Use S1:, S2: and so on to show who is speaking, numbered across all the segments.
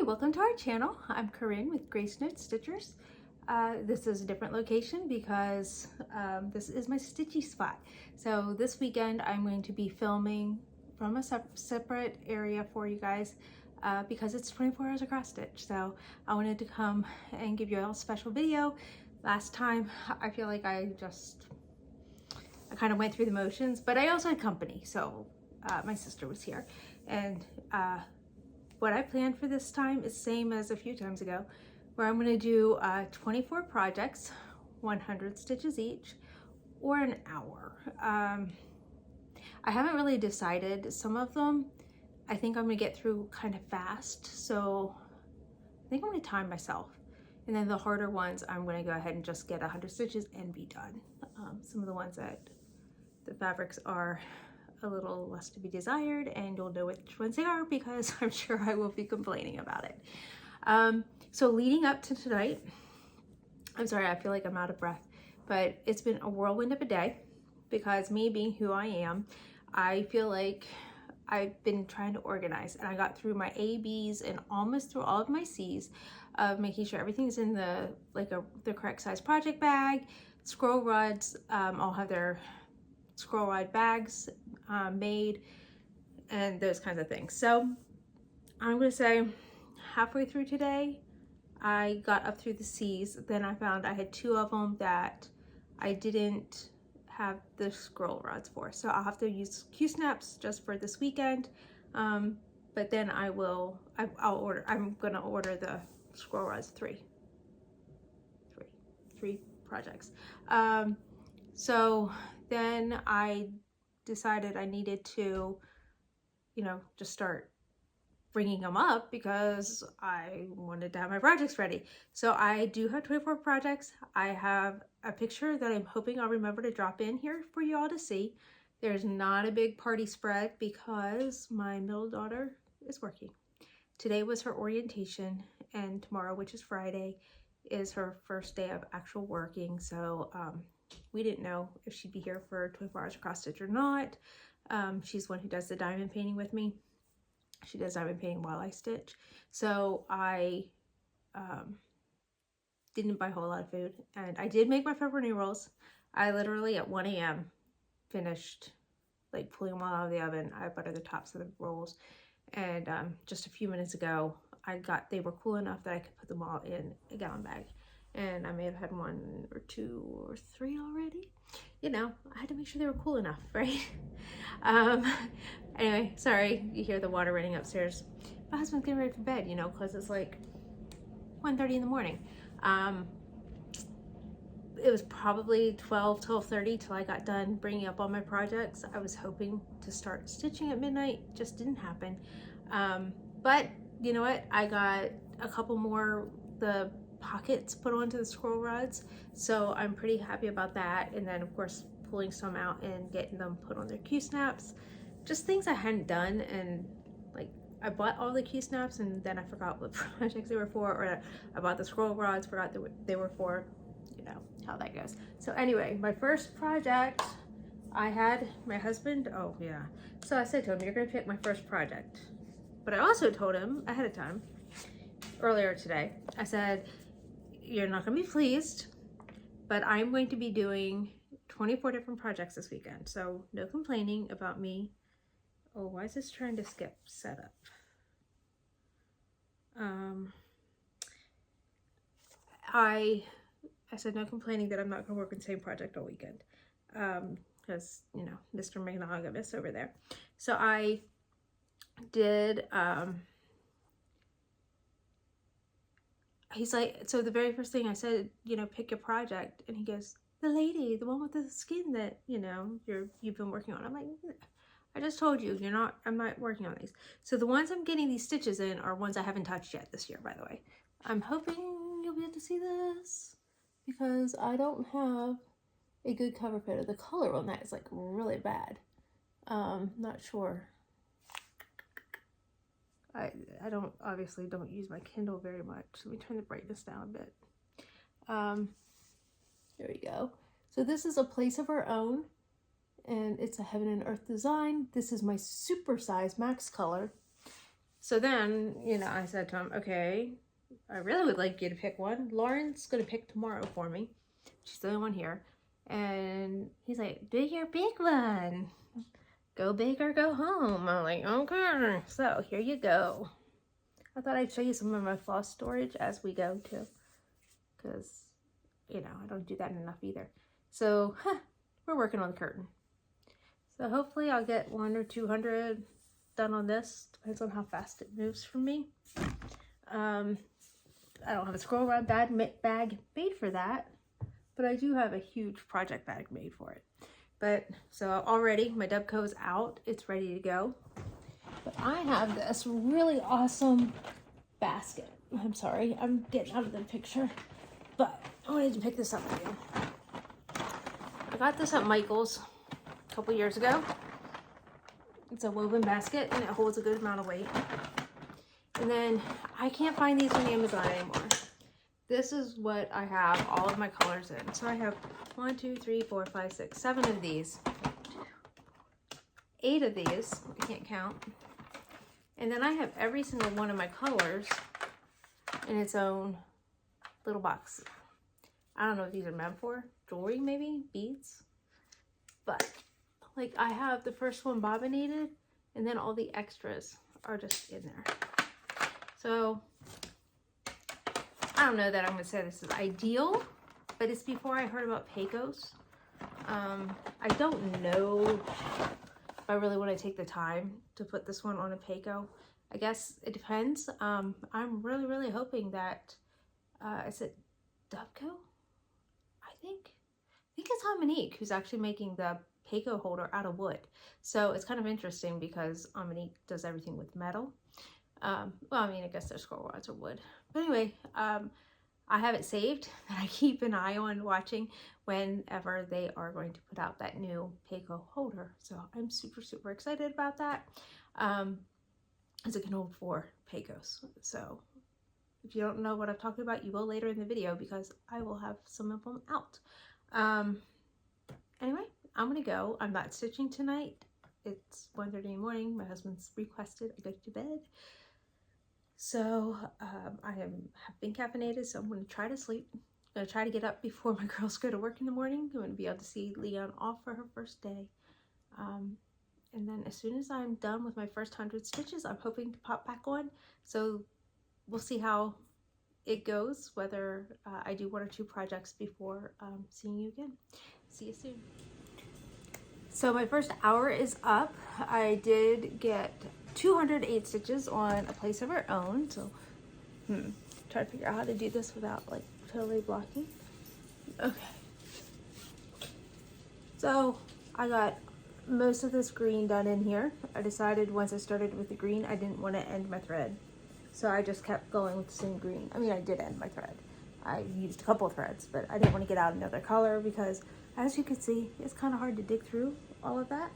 S1: welcome to our channel. I'm Corrin with GraceNotesStitchers. This is a different location because this is my stitchy spot. So this weekend I'm going to be filming from a separate area for you guys because it's 24 hours of cross stitch. So I wanted to come and give you all a special video. Last time I feel like I kind of went through the motions, but I also had company. So my sister was here, and what I planned for this time is same as a few times ago, where I'm going to do 24 projects, 100 stitches each, or an hour. I haven't really decided. Some of them I think I'm going to get through kind of fast, so I think I'm going to time myself. And then the harder ones, I'm going to go ahead and just get 100 stitches and be done. Some of the ones that the fabrics are a little less to be desired, and you'll know which ones they are because I'm sure I will be complaining about it. So leading up to tonight, I'm sorry, I feel like I'm out of breath, but it's been a whirlwind of a day because me being who I am, I feel like I've been trying to organize, and I got through my A, B's, and almost through all of my C's of making sure everything's in the correct size project bag. Scroll rods all have their scroll rod bags made, and those kinds of things. So I'm going to say halfway through today I got up through the C's. Then I found I had two of them that I didn't have the scroll rods for, so I'll have to use Q-snaps just for this weekend, but then I'm gonna order the scroll rods three projects. So then I decided I needed to, just start bringing them up because I wanted to have my projects ready. So I do have 24 projects. I have a picture that I'm hoping I'll remember to drop in here for you all to see. There's not a big party spread because my middle daughter is working. Today was her orientation, and tomorrow, which is Friday, is her first day of actual working. So we didn't know if she'd be here for 24 hours of cross stitch or not. She's one who does the diamond painting with me. She does diamond painting while I stitch. So I didn't buy a whole lot of food, and I did make my pepperoni rolls. I literally at 1 a.m. finished pulling them all out of the oven. I buttered the tops of the rolls, and just a few minutes ago they were cool enough that I could put them all in a gallon bag. And I may have had 1 or 2 or 3 already. I had to make sure they were cool enough, right? Anyway, sorry, you hear the water running upstairs. My husband's getting ready for bed, because it's like 1:30 in the morning. It was probably 12:30 till I got done bringing up all my projects. I was hoping to start stitching at midnight, just didn't happen. But you know what? I got a couple more, the pockets put onto the scroll rods, so I'm pretty happy about that. And then of course pulling some out and getting them put on their Q-snaps, just things I hadn't done. And I bought all the Q-snaps and then I forgot what projects they were for, or I bought the scroll rods, forgot they were for, how that goes. So anyway, my first project, I had my husband, so I said to him, you're gonna pick my first project, but I also told him ahead of time earlier today, I said, you're not going to be pleased, but I'm going to be doing 24 different projects this weekend. So no complaining about me. Oh, why is this trying to skip setup? I said no complaining that I'm not going to work on the same project all weekend. Because, Mr. Monogamous over there. So I did, he's like, so the very first thing I said, pick your project, and he goes, the one with the skin that you've been working on. I'm like, I just told you, I'm not working on these. So the ones I'm getting these stitches in are ones I haven't touched yet this year, by the way. I'm hoping you'll be able to see this because I don't have a good cover photo. The color on that is really bad. Not sure. I obviously don't use my Kindle very much. Let me turn the brightness down a bit. There we go. So this is A Place of Our Own, and it's a Heaven and Earth design. This is my super size max color. So then, you know, I said to him, okay, I really would like you to pick one. Lauren's going to pick tomorrow for me. She's the only one here. And he's like, do your big one. Go big or go home. I'm like, okay. So here you go. I thought I'd show you some of my floss storage as we go too. Because, you know, I don't do that enough either. So, we're working on the curtain. So hopefully I'll get 100 or 200 done on this. Depends on how fast it moves for me. I don't have a scroll rod bag made for that, but I do have a huge project bag made for it. But so already my Dubco is out, it's ready to go. But I have this really awesome basket. I'm sorry, I'm getting out of the picture, but I wanted to pick this up again. I got this at Michael's a couple years ago. It's a woven basket and it holds a good amount of weight. And then I can't find these on Amazon anymore. This is what I have all of my colors in. So I have 1, 2, 3, 4, 5, 6, 7 of these. 8 of these, I can't count. And then I have every single one of my colors in its own little box. I don't know what these are meant for. Jewelry maybe? Beads? But like I have the first one bobbinated and then all the extras are just in there. So I don't know that I'm going to say this is ideal, but it's before I heard about Pecos. I don't know if I really want to take the time to put this one on a Peco. I guess it depends. I'm really hoping that, is it Dubco? I think it's Dominique who's actually making the Peco holder out of wood. So it's kind of interesting because Dominique does everything with metal. Well, I mean, I guess their scroll rods are wood. But anyway, I have it saved and I keep an eye on watching whenever they are going to put out that new Peco holder. So I'm super excited about that. As it can hold 4 Pecos. So if you don't know what I'm talking about, you will later in the video because I will have some of them out. Anyway, I'm gonna go. I'm not stitching tonight. It's 1:30 in the morning. My husband's requested I go to bed. So I have been caffeinated, so I'm going to try to sleep. I'm going to try to get up before my girls go to work in the morning. I'm going to be able to see Leon off for her first day. And then as soon as I'm done with my first 100 stitches, I'm hoping to pop back on. So we'll see how it goes, whether I do 1 or 2 projects before seeing you again. See you soon. So my first hour is up. I did get 208 stitches on a place of our own. So try to figure out how to do this without like totally blocking. Okay. So I got most of this green done in here. I decided once I started with the green, I didn't want to end my thread. So I just kept going with the same green. I mean, I did end my thread. I used a couple of threads, but I didn't want to get out another color because as you can see, it's kind of hard to dig through all of that.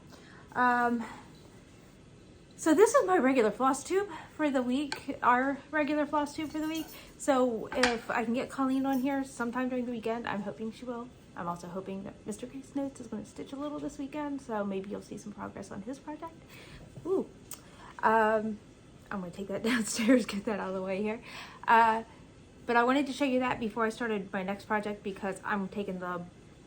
S1: So this is my regular floss tube for the week, our regular floss tube for the week. So if I can get Colleen on here sometime during the weekend, I'm hoping she will. I'm also hoping that Mr. Grace Notes is going to stitch a little this weekend, so maybe you'll see some progress on his project. Ooh. I'm going to take that downstairs, get that out of the way here. But I wanted to show you that before I started my next project because I'm taking the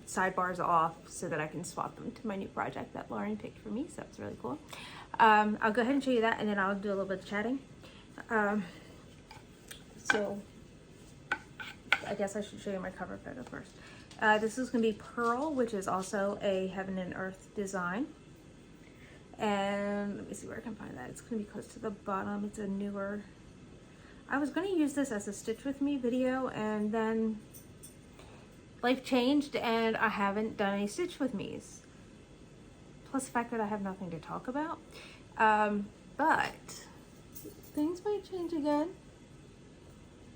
S1: sidebars off so that I can swap them to my new project that Lauren picked for me, so it's really cool. I'll go ahead and show you that and then I'll do a little bit of chatting. So I guess I should show you my cover photo first. This is going to be Pearl, which is also a Heaven and Earth design. And let me see where I can find that. It's going to be close to the bottom. It's a newer. I was going to use this as a Stitch With Me video and then life changed and I haven't done any Stitch With Me's. Plus the fact that I have nothing to talk about. But things might change again.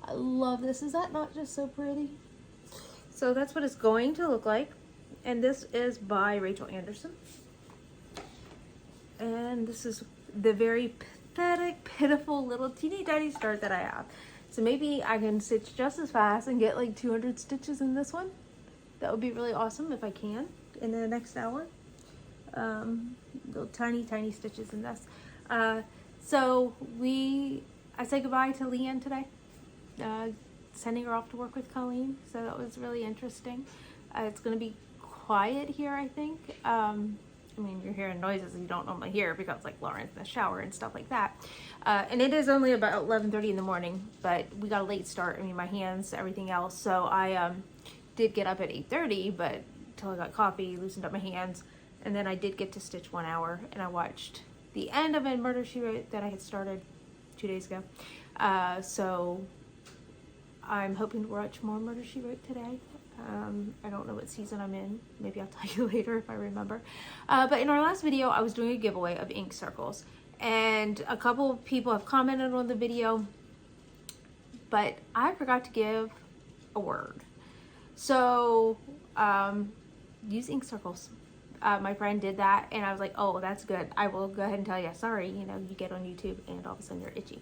S1: I love this. Is that not just so pretty? So that's what it's going to look like. And this is by Rachel Anderson. And this is the very pathetic, pitiful little teeny tiny start that I have. So maybe I can stitch just as fast and get like 200 stitches in this one. That would be really awesome if I can in the next hour. Little tiny stitches in this. So I said goodbye to Leanne today, sending her off to work with Colleen. So that was really interesting. It's going to be quiet here, I think. I mean, you're hearing noises you don't normally hear because like Lauren's in the shower and stuff like that. And it is only about 11:30 in the morning, but we got a late start. I mean, my hands, everything else. So I did get up at 8:30, but until I got coffee, loosened up my hands. And then I did get to stitch 1 hour, and I watched the end of a Murder, She Wrote that I had started 2 days ago. So I'm hoping to watch more Murder, She Wrote today. I don't know what season I'm in. Maybe I'll tell you later if I remember. But in our last video, I was doing a giveaway of ink circles. And a couple of people have commented on the video, but I forgot to give a word. So use ink circles. My friend did that, and I was like, oh, that's good. I will go ahead and tell you, sorry, you know, you get on YouTube and all of a sudden you're itchy.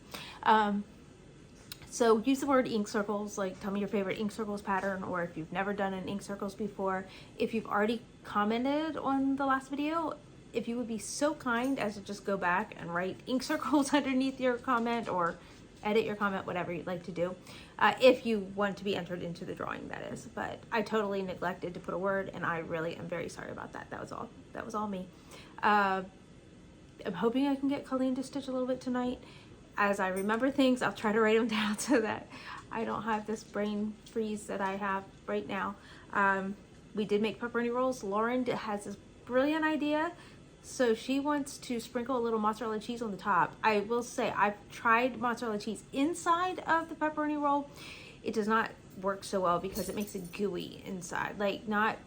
S1: So use the word ink circles, like tell me your favorite ink circles pattern, or if you've never done an ink circles before. If you've already commented on the last video, if you would be so kind as to just go back and write ink circles underneath your comment, or edit your comment, whatever you'd like to do. If you want to be entered into the drawing, that is. But I totally neglected to put a word, and I really am very sorry about that. That was all me. I'm hoping I can get Colleen to stitch a little bit tonight. As I remember things, I'll try to write them down so that I don't have this brain freeze that I have right now. We did make pepperoni rolls. Lauren has this brilliant idea. So she wants to sprinkle a little mozzarella cheese on the top. I will say, I've tried mozzarella cheese inside of the pepperoni roll. It does not work so well because it makes it gooey inside. Like, not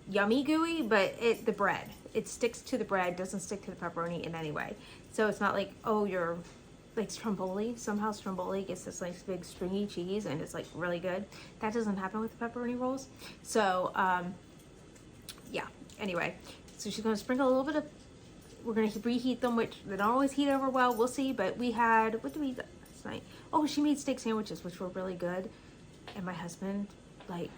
S1: yummy gooey, but the bread. It sticks to the bread, doesn't stick to the pepperoni in any way. So it's not like, oh, you're like stromboli. Somehow stromboli gets this nice big stringy cheese and it's like really good. That doesn't happen with the pepperoni rolls. So, yeah, anyway. So she's going to sprinkle a little bit of, we're going to reheat them, which they don't always heat over well. We'll see. But we had, what did we eat last night? Oh, she made steak sandwiches, which were really good. And my husband, like,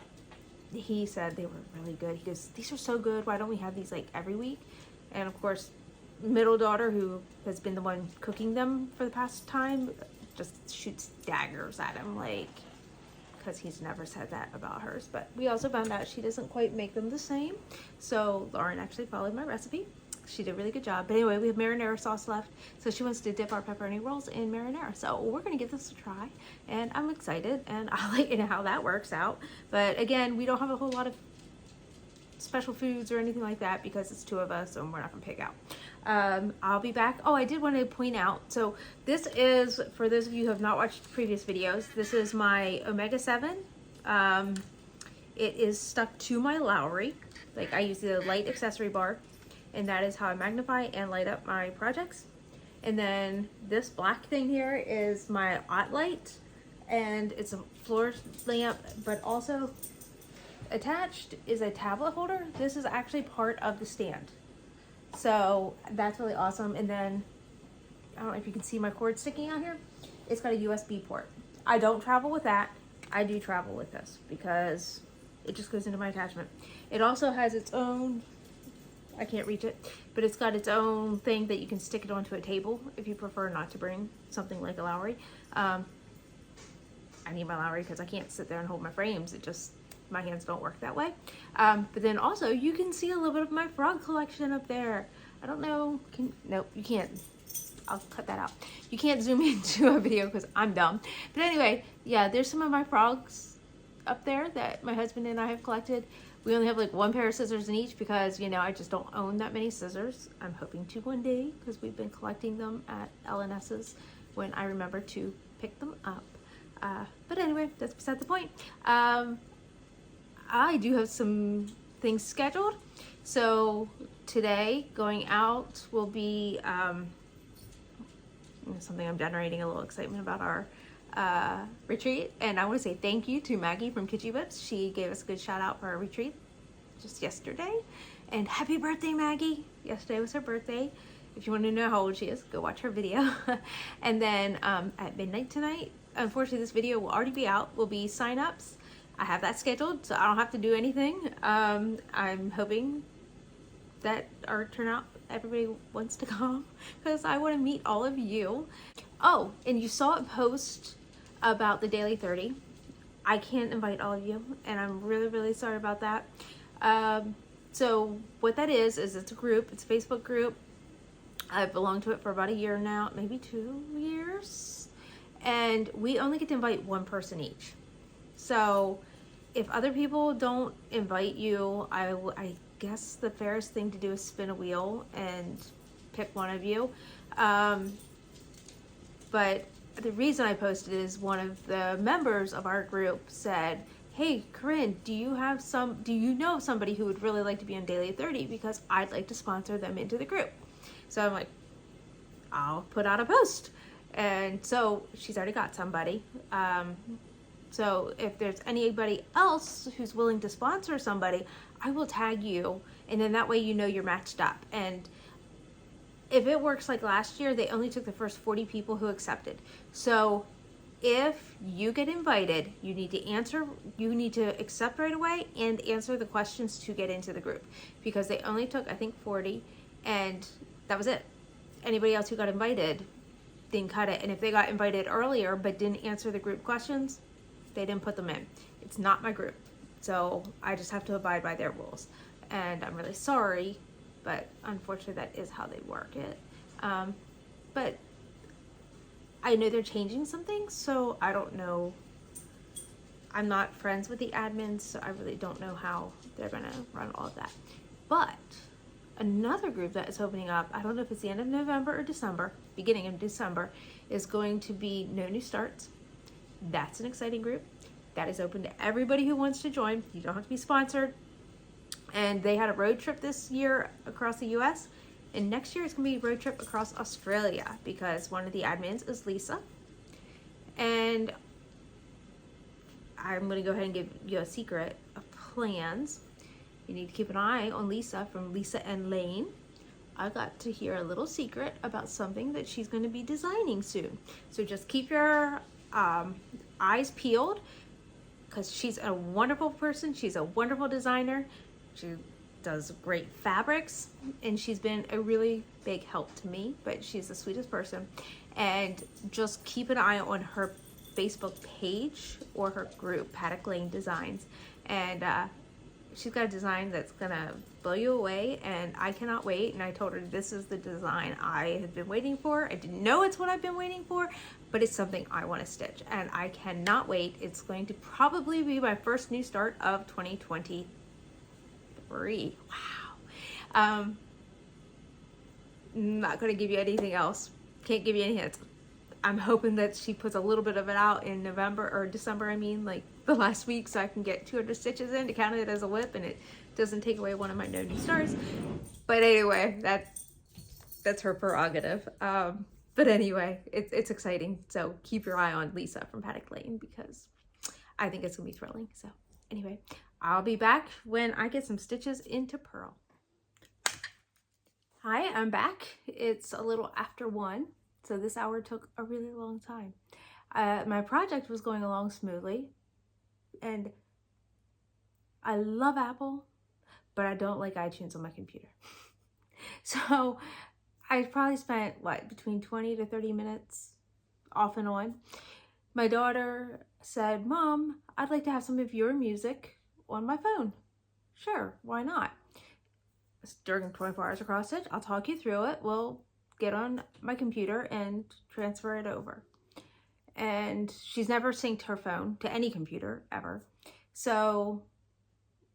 S1: he said they were really good. He goes, these are so good. Why don't we have these like every week? And of course, middle daughter, who has been the one cooking them for the past time, just shoots daggers at him, like, because he's never said that about hers. But we also found out she doesn't quite make them the same. So Lauren actually followed my recipe. She did a really good job. But anyway, we have marinara sauce left. So she wants to dip our pepperoni rolls in marinara. So we're going to give this a try. And I'm excited. And I'll let you know how that works out. But again, we don't have a whole lot of special foods or anything like that because it's 2 of us and we're not going to pick out. I'll be back. Oh, I did want to point out, so this is, for those of you who have not watched previous videos, this is my Omega 7. It is stuck to my Lowry. Like, I use the light accessory bar, and that is how I magnify and light up my projects. And then this black thing here is my OttLight, and it's a floor lamp, but also attached is a tablet holder. This is actually part of the stand. So that's really awesome. And then, I don't know if you can see my cord sticking out here. It's got a USB port. I don't travel with that. I do travel with this because it just goes into my attachment. It also has its own, I can't reach it, but it's got its own thing that you can stick it onto a table if you prefer not to bring something like a Lowry. I need my Lowry because I can't sit there and hold my frames. It just, my hands don't work that way. But then also you can see a little bit of my frog collection up there. I don't know, nope, you can't. I'll cut that out. You can't zoom into a video because I'm dumb. But anyway, yeah, there's some of my frogs up there that my husband and I have collected. We only have like 1 pair of scissors in each because, you know, I just don't own that many scissors. I'm hoping to one day because we've been collecting them at L&S's when I remember to pick them up. But anyway, that's beside the point. I do have some things scheduled. So today, going out will be something I'm generating a little excitement about our retreat. And I want to say thank you to Maggie from Kitschy Whips. She gave us a good shout out for our retreat just yesterday. And happy birthday, Maggie. Yesterday was her birthday. If you want to know how old she is, go watch her video. And then at midnight tonight, unfortunately this video will already be out, will be sign-ups. I have that scheduled, so I don't have to do anything. I'm hoping that our turnout everybody wants to come because I want to meet all of you. Oh, and you saw a post about the Daily 30. I can't invite all of you, and I'm really, really sorry about that. So what that is it's a group. It's a Facebook group. I've belonged to it for about a year now, maybe 2 years. And we only get to invite one person each. So if other people don't invite you, I guess the fairest thing to do is spin a wheel and pick one of you. But the reason I posted is one of the members of our group said, hey, Corrin, do you know somebody who would really like to be on Daily 30? Because I'd like to sponsor them into the group. So I'm like, I'll put out a post. And so she's already got somebody. So if there's anybody else who's willing to sponsor somebody, I will tag you. And then that way you know you're matched up. And if it works like last year, they only took the first 40 people who accepted. So if you get invited, you need to accept right away and answer the questions to get into the group. Because they only took, I think, 40, and that was it. Anybody else who got invited didn't cut it. And if they got invited earlier but didn't answer the group questions, they didn't put them in. It's not my group. So I just have to abide by their rules. And I'm really sorry, but unfortunately that is how they work it. But I know they're changing some things, so I don't know. I'm not friends with the admins, so I really don't know how they're gonna run all of that. But another group that is opening up, I don't know if it's the end of November or December, beginning of December, is going to be No New Starts. That's an exciting group. That is open to everybody who wants to join. You don't have to be sponsored. And they had a road trip this year across the US. And next year it's going to be a road trip across Australia because one of the admins is Lisa. And I'm going to go ahead and give you a secret of plans. You need to keep an eye on Lisa from Lisa and Lane. I got to hear a little secret about something that she's going to be designing soon. So just keep your eyes peeled because she's a wonderful person. She's a wonderful designer. She does great fabrics and she's been a really big help to me, but she's the sweetest person. And just keep an eye on her Facebook page or her group, Paddock Lane Designs. And she's got a design that's gonna blow you away and I cannot wait. And I told her this is the design I have been waiting for. I didn't know it's what I've been waiting for, but it's something I want to stitch and I cannot wait. It's going to probably be my first new start of 2023. Wow. I'm not going to give you anything else. Can't give you any hints. I'm hoping that she puts a little bit of it out in November or December, I mean, like the last week, so I can get 200 stitches in to count it as a WIP and it doesn't take away one of my No New Stars. But anyway, that's her prerogative. But anyway, it's exciting. So keep your eye on Lisa from Paddock Lane because I think it's gonna be thrilling. So anyway, I'll be back when I get some stitches into Pearl. Hi, I'm back. It's a little after 1. So this hour took a really long time. My project was going along smoothly and I love Apple, but I don't like iTunes on my computer. So I probably spent, between 20 to 30 minutes off and on. My daughter said, Mom, I'd like to have some of your music on my phone. Sure, why not? It's during 24 hours of cross stitch, I'll talk you through it. We'll get on my computer and transfer it over. And she's never synced her phone to any computer ever. So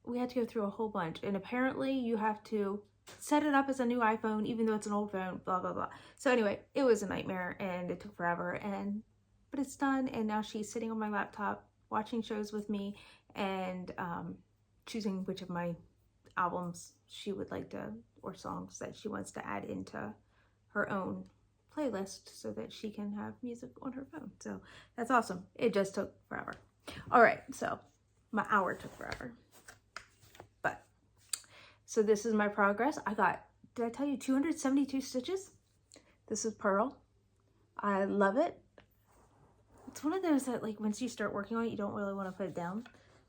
S1: we had to go through a whole bunch. And apparently you have to set it up as a new iPhone, even though it's an old phone, blah, blah, blah. So anyway, it was a nightmare and it took forever, but it's done. And now she's sitting on my laptop, watching shows with me and choosing which of my albums she would like to, or songs that she wants to add into her own playlist so that she can have music on her phone. So that's awesome. It just took forever. All right, so my hour took forever. But, so this is my progress. I got, did I tell you 272 stitches? This is Pearl. I love it. It's one of those that once you start working on it, you don't really want to put it down.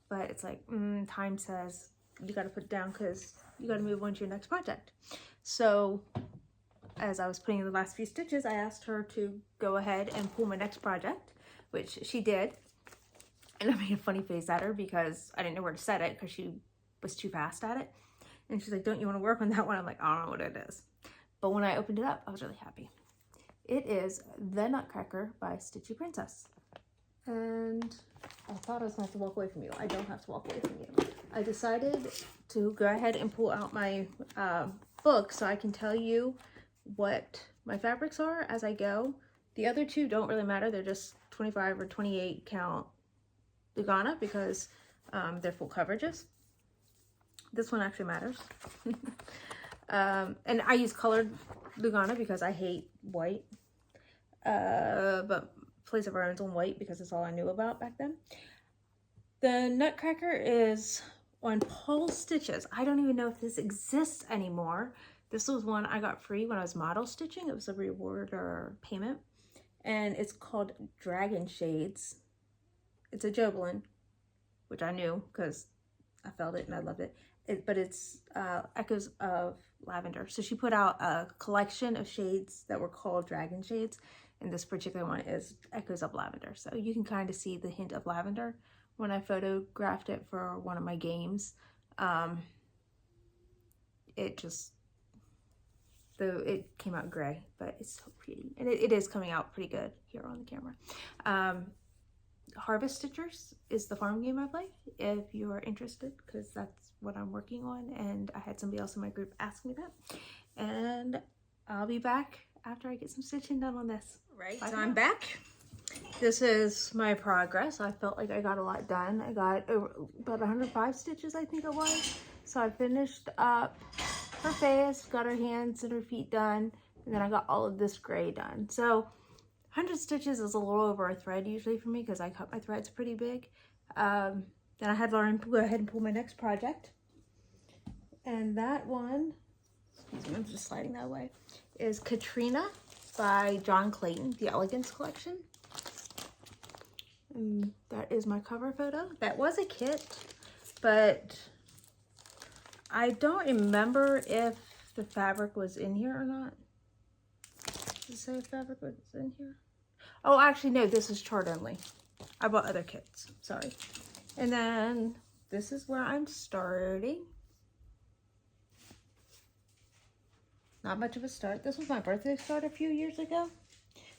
S1: But it's like, time says, you got to put it down because you got to move on to your next project. So as I was putting in the last few stitches, I asked her to go ahead and pull my next project, which she did. And I made a funny face at her because I didn't know where to set it because she was too fast at it. And she's like, don't you want to work on that one? I'm like, I don't know what it is. But when I opened it up, I was really happy. It is The Nutcracker by Stitchy Princess. And I thought I was going to have to walk away from you. I don't have to walk away from you. I decided to go ahead and pull out my book so I can tell you what my fabrics are as I go. The other two don't really matter. They're just 25 or 28 count Lugana because they're full coverages. This one actually matters. And I use colored Lugana because I hate white. But Place of Our Own's on white because that's all I knew about back then. The Nutcracker is on Paul's Stitches. I don't even know if this exists anymore. This was one I got free when I was model stitching. It was a reward or payment. And it's called Dragon Shades. It's a Joblin, which I knew because I felt it and I loved it. But it's Echoes of Lavender. So she put out a collection of shades that were called Dragon Shades. And this particular one is Echoes of Lavender. So you can kind of see the hint of lavender when I photographed it for one of my games. It came out gray, but it's so pretty. And it is coming out pretty good here on the camera. Harvest Stitchers is the farm game I play, if you are interested, because that's what I'm working on. And I had somebody else in my group ask me that. And I'll be back after I get some stitching done on this. Right, so I'm back. This is my progress. I felt like I got a lot done. I got about 105 stitches, I think it was. So I finished up her face, got her hands and her feet done, and then I got all of this gray done. So 100 stitches is a little over a thread usually for me because I cut my threads pretty big. Then I had Lauren go ahead and pull my next project. And that one, excuse me, I'm just sliding that away, is Katrina by John Clayton, the Elegance Collection. And that is my cover photo. That was a kit, but I don't remember if the fabric was in here or not. Does it say fabric was in here? Oh, actually, no, this is chart only. I bought other kits, sorry. And then this is where I'm starting. Not much of a start. This was my birthday start a few years ago.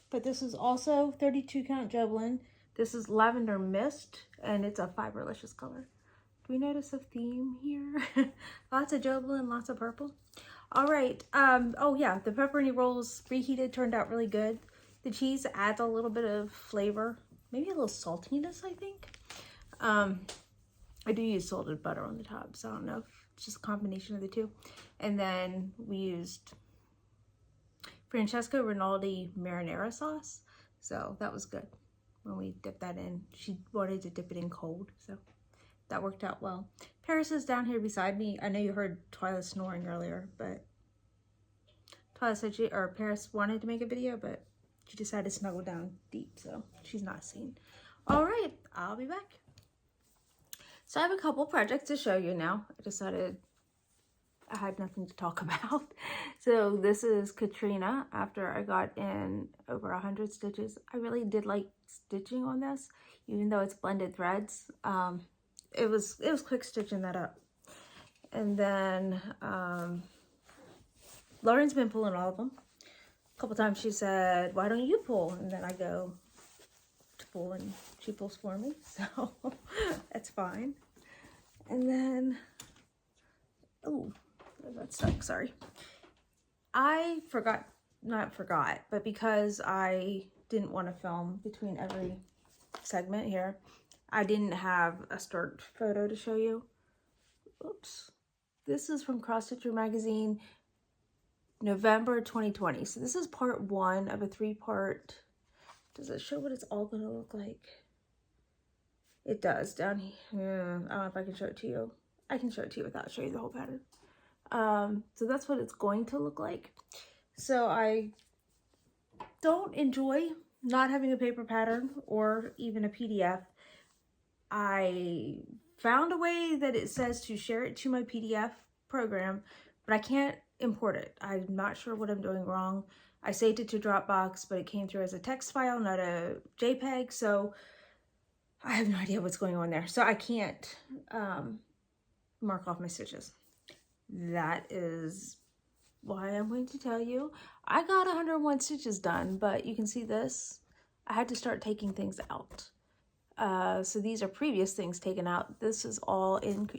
S1: But this is also 32 count Joblin. This is Lavender Mist, and it's a Fiberlicious color. Do we notice a theme here? Lots of Joblin, lots of purple. All right. Oh yeah, the pepperoni rolls reheated turned out really good. The cheese adds a little bit of flavor, maybe a little saltiness, I think. I do use salted butter on the top, so I don't know if it's just a combination of the two. And then we used Francesca Rinaldi marinara sauce, so that was good when we dipped that in. She wanted to dip it in cold, so that worked out well. Paris is down here beside me. I know you heard Twyla snoring earlier, but Twyla said Paris wanted to make a video, but she decided to snuggle down deep, so she's not seen. All right, I'll be back. So I have a couple projects to show you now. I decided I had nothing to talk about. So this is Katrina after I got in over 100 stitches. I really did like stitching on this, even though it's blended threads. It was quick stitching that up. And then Lauren's been pulling all of them. A couple times she said, why don't you pull? And then I go to pull and she pulls for me, so that's fine. And then, oh, that stuck, sorry. I not forgot, but because I didn't want to film between every segment here, I didn't have a start photo to show you. Oops. This is from Cross Stitcher Magazine, November 2020. So this is part 1 of a 3-part. Does it show what it's all going to look like? It does down here. I don't know if I can show it to you. I can show it to you without showing you the whole pattern. So that's what it's going to look like. So I don't enjoy not having a paper pattern or even a PDF. I found a way that it says to share it to my PDF program, but I can't import it. I'm not sure what I'm doing wrong. I saved it to Dropbox, but it came through as a text file, not a JPEG, so I have no idea what's going on there. So I can't mark off my stitches. That is why I'm going to tell you. I got 101 stitches done, but you can see this. I had to start taking things out. So these are previous things taken out. This is all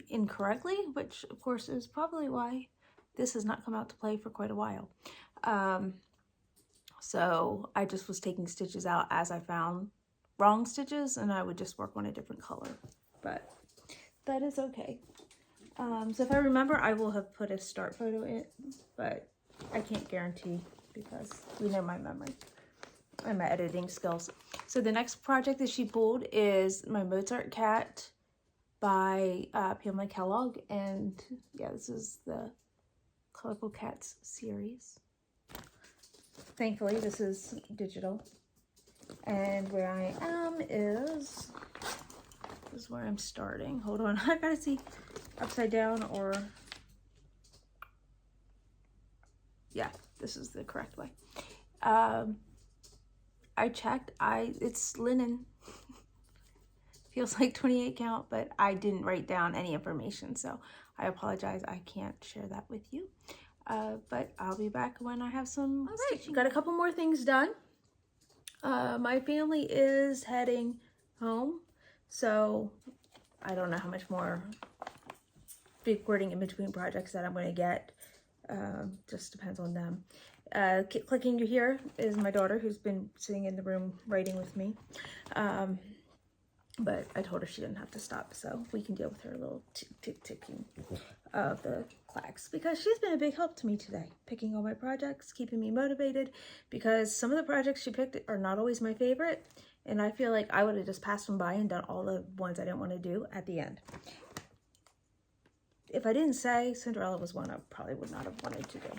S1: incorrectly, which of course is probably why this has not come out to play for quite a while. So I just was taking stitches out as I found wrong stitches, and I would just work on a different color, but that is okay. So if I remember, I will have put a start photo in, but I can't guarantee because we know my memory and my editing skills. So the next project that she pulled is my Mozart Cat by Pamela Kellogg, and yeah, this is the Colorful Cats series. Thankfully, this is digital. And where I am is, this is where I'm starting. Hold on, I gotta see upside down or, yeah, this is the correct way. I checked, it's linen. Feels like 28 count, but I didn't write down any information, so I apologize. I can't share that with you. But I'll be back when I have some stitching. Got a couple more things done. My family is heading home, so I don't know how much more recording in between projects that I'm going to get. Just depends on them. Clicking you here is my daughter, who's been sitting in the room writing with me. But I told her she didn't have to stop, so we can deal with her little ticking of the clacks, because she's been a big help to me today, picking all my projects, keeping me motivated, because some of the projects she picked are not always my favorite, and I feel like I would have just passed them by and done all the ones I didn't want to do at the end. If I didn't say Cinderella was one I probably would not have wanted to do.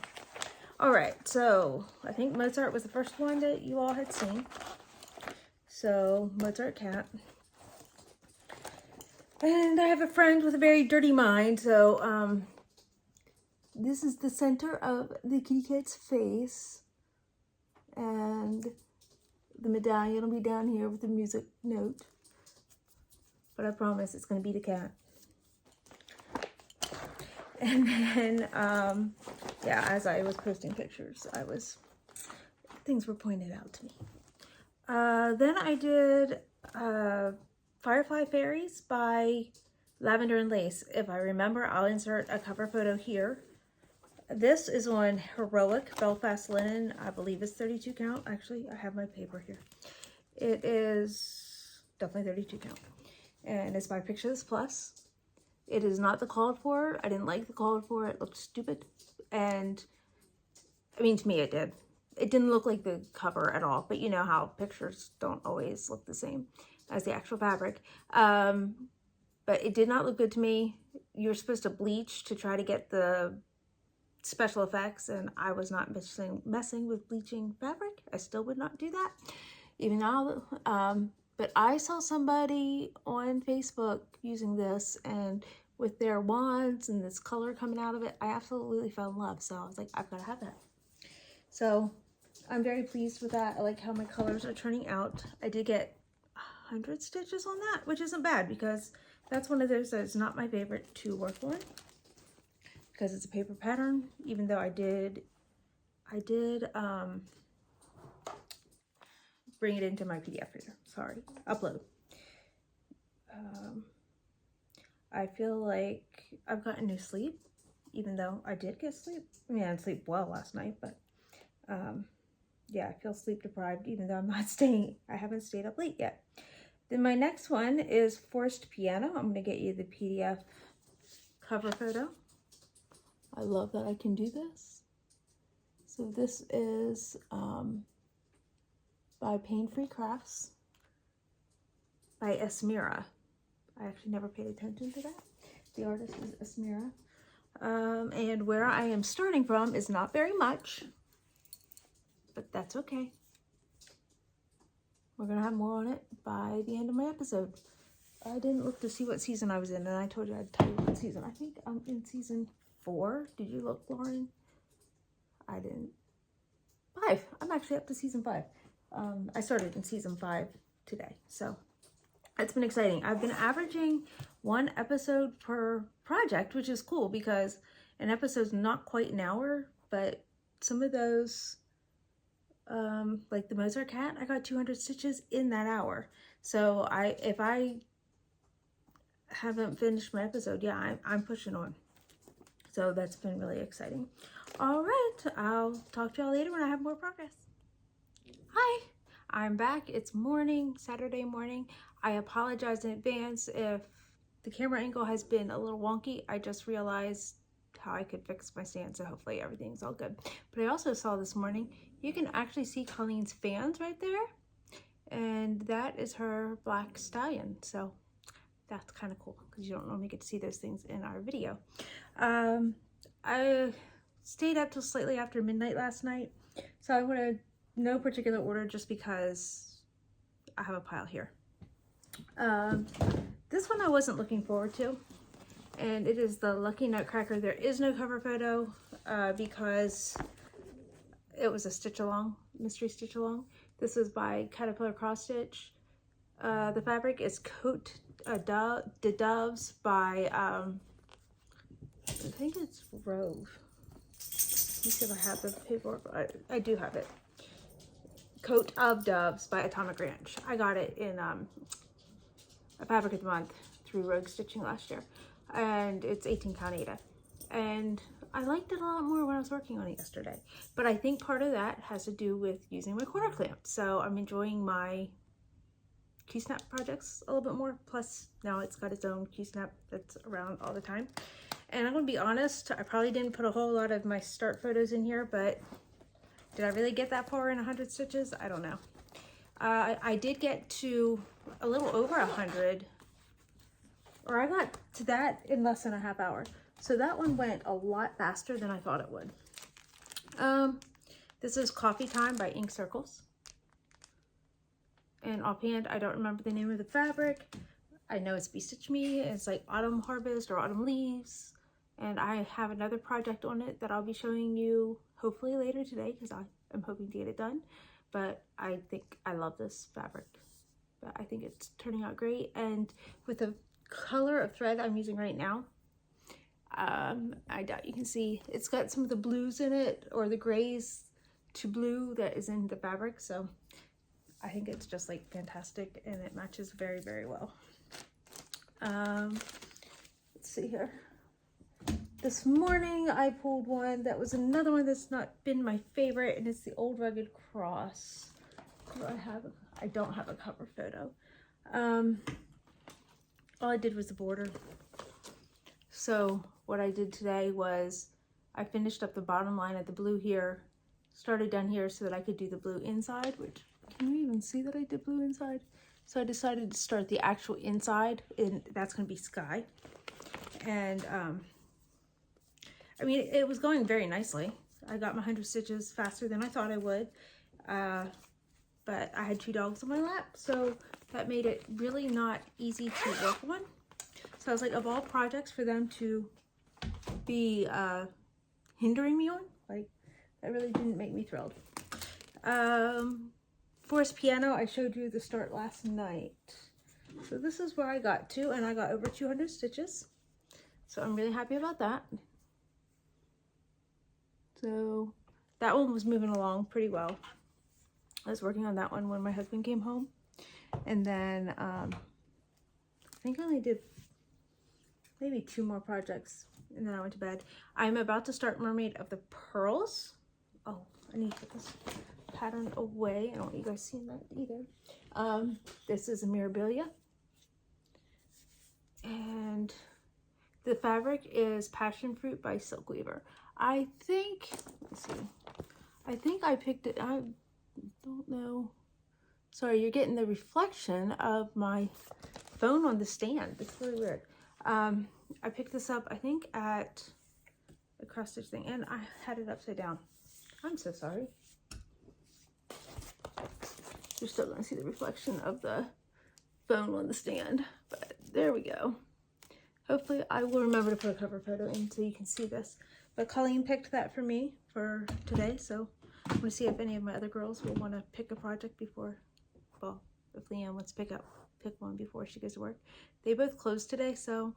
S1: All right, so I think Mozart was the first one that you all had seen. So Mozart Cat. And I have a friend with a very dirty mind, so this is the center of the kitty cat's face, and the medallion will be down here with the music note, but I promise it's going to be the cat. And then, yeah, as I was posting pictures, things were pointed out to me. Then I did Firefly Fairies by Lavender and Lace. If I remember, I'll insert a cover photo here. This is on Heroic Belfast Linen. I believe it's 32 count. Actually, I have my paper here. It is definitely 32 count. And it's by Picture This Plus. It is not the called for. I didn't like the called for. It looked stupid. And, I mean, to me it did. It didn't look like the cover at all. But you know how pictures don't always look the same as the actual fabric. But it did not look good to me. You're supposed to bleach to try to get the special effects, and I was not messing with bleaching fabric. I still would not do that, even now. But I saw somebody on Facebook using this, and with their wands and this color coming out of it, I absolutely fell in love. So I was like, I've got to have that. So I'm very pleased with that. I like how my colors are turning out. I did get 100 stitches on that, which isn't bad, because that's one of those that's not my favorite to work on, because it's a paper pattern, even though I did bring it into my PDF reader. Sorry, upload. I feel like I've gotten no sleep, even though I did get sleep. I mean, I didn't sleep well last night, but yeah, I feel sleep deprived, even though I haven't stayed up late yet. Then my next one is Forced Piano. I'm going to get you the PDF cover photo. I love that I can do this. So this is by Pain Free Crafts by Esmira. I actually never paid attention to that. The artist is Esmira. And where I am starting from is not very much, but that's okay. We're going to have more on it by the end of my episode. I didn't look to see what season I was in, and I told you I'd tell you what season. I think I'm in season 4. Did you look, Lauren? I didn't. 5. I'm actually up to season 5. I started in season 5 today, so it's been exciting. I've been averaging 1 episode per project, which is cool because an episode's not quite an hour, but some of those, like the Mozart cat, I got 200 stitches in that hour. So if I haven't finished my episode, yeah, I'm pushing on. So that's been really exciting. All right, I'll talk to y'all later when I have more progress. Hi, I'm back. It's morning, Saturday morning. I apologize in advance if the camera angle has been a little wonky. I just realized how I could fix my stand, so hopefully everything's all good. But I also saw this morning, you can actually see Colleen's fans right there. And that is her black stallion. So that's kind of cool because you don't normally get to see those things in our video. I stayed up till slightly after midnight last night. So I went in no particular order just because I have a pile here. This one I wasn't looking forward to. And it is the Lucky Nutcracker. There is no cover photo because it was a stitch along, mystery stitch along. This is by Caterpillar Cross Stitch. The fabric is Coat de Doves by, I think it's Rove. Let me see if I have the paperwork. I do have it. Coat of Doves by Atomic Ranch. I got it in a Fabric of the Month through Rogue Stitching last year. And it's 18 count Ada. And I liked it a lot more when I was working on it yesterday. But I think part of that has to do with using my corner clamp. So I'm enjoying my key snap projects a little bit more. Plus now it's got its own key snap that's around all the time. And I'm gonna be honest, I probably didn't put a whole lot of my start photos in here, but did I really get that far in 100 stitches? I don't know. I did get to a little over 100, or I got to that in less than a half hour. So that one went a lot faster than I thought it would. This is Coffee Time by Ink Circles. And offhand, I don't remember the name of the fabric. I know it's Be Stitch Me. It's like Autumn Harvest or Autumn Leaves. And I have another project on it that I'll be showing you hopefully later today because I am hoping to get it done. But I think I love this fabric. But I think it's turning out great. And with the color of thread I'm using right now, I doubt you can see, it's got some of the blues in it, or the grays to blue that is in the fabric. So I think it's just like fantastic and it matches very, very well. Let's see here. This morning I pulled one that was another one that's not been my favorite, and it's the Old Rugged Cross. I don't have a cover photo. All I did was the border. So what I did today was I finished up the bottom line of the blue here, started down here so that I could do the blue inside, which, can you even see that I did blue inside? So I decided to start the actual inside, and that's going to be sky. And I mean, it was going very nicely. I got my 100 stitches faster than I thought I would. But I had 2 dogs on my lap, so that made it really not easy to work on. So I was like, of all projects for them to be hindering me on, like, that really didn't make me thrilled. Forest Piano, I showed you the start last night. So this is where I got to, and I got over 200 stitches. So I'm really happy about that. So that one was moving along pretty well. I was working on that one when my husband came home. And then I think I only did maybe 2 more projects, and then I went to bed. I'm about to start Mermaid of the Pearls. Oh, I need to put this pattern away. I don't want you guys seeing that either. This is a Mirabilia. And the fabric is Passion Fruit by Silk Weaver. I think, let's see, I think I picked it, I don't know. Sorry, you're getting the reflection of my phone on the stand. It's really weird. I picked this up, I think, at a cross stitch thing, and I had it upside down. I'm so sorry. You're still going to see the reflection of the phone on the stand, but there we go. Hopefully I will remember to put a cover photo in so you can see this. But Colleen picked that for me for today, so I'm gonna see if any of my other girls will want to pick a project before, well, if Leanne wants to pick one before she goes to work. They both closed today, so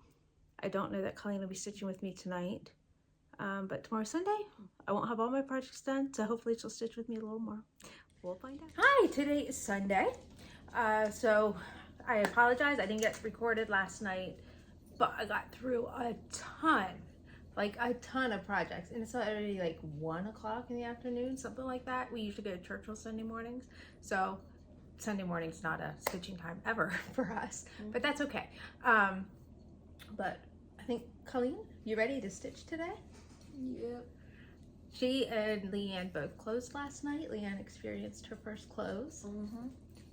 S1: I don't know that Colleen will be stitching with me tonight. But tomorrow's Sunday. I won't have all my projects done, so hopefully she'll stitch with me a little more. We'll find out. Hi, today is Sunday. So I apologize, I didn't get recorded last night, but I got through a ton of projects, and it's already like 1 o'clock in the afternoon, something like that. We usually go to church on Sunday mornings, so Sunday morning's not a stitching time ever for us, but that's okay. But I think, Colleen, you ready to stitch today?
S2: Yep.
S1: She and Leanne both closed last night. Leanne experienced her first close.